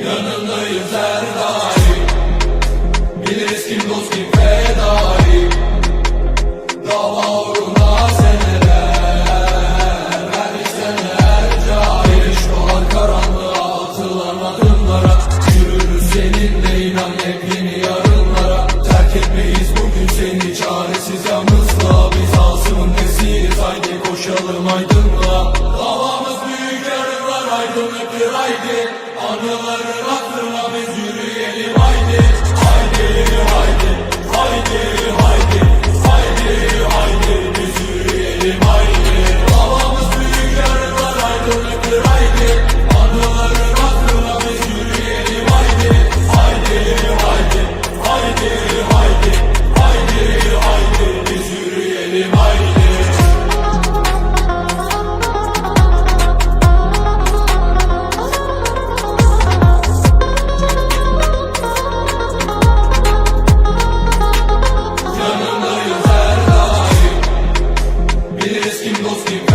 Yanındayız her daim. Biliriz kim dost kim fedai. Dava uğruna seneler, verdik seneler cahil. Doğar karanlığa, atılan adımlara. Yürürüz seninle, inan yepyeni yarınlara. Terk etmeyiz bugün seni çaresiz yalnızlığa. Biz Asım'ın nesiliyiz, haydi koşalım aydınlığa. Davamız büyük, yarınlar aydınlıktır haydi. Anıların hatırına biz yürüyelim haydi. Haydi haydi haydi haydi haydi haydi biz yürüyelim haydi. Davamız büyük, yarınlar aydınlıktır haydi. Anıların hatırına biz yürüyelim haydi. Haydi haydi haydi haydi haydi haydi biz yürüyelim haydi. Biliriz kim dost kim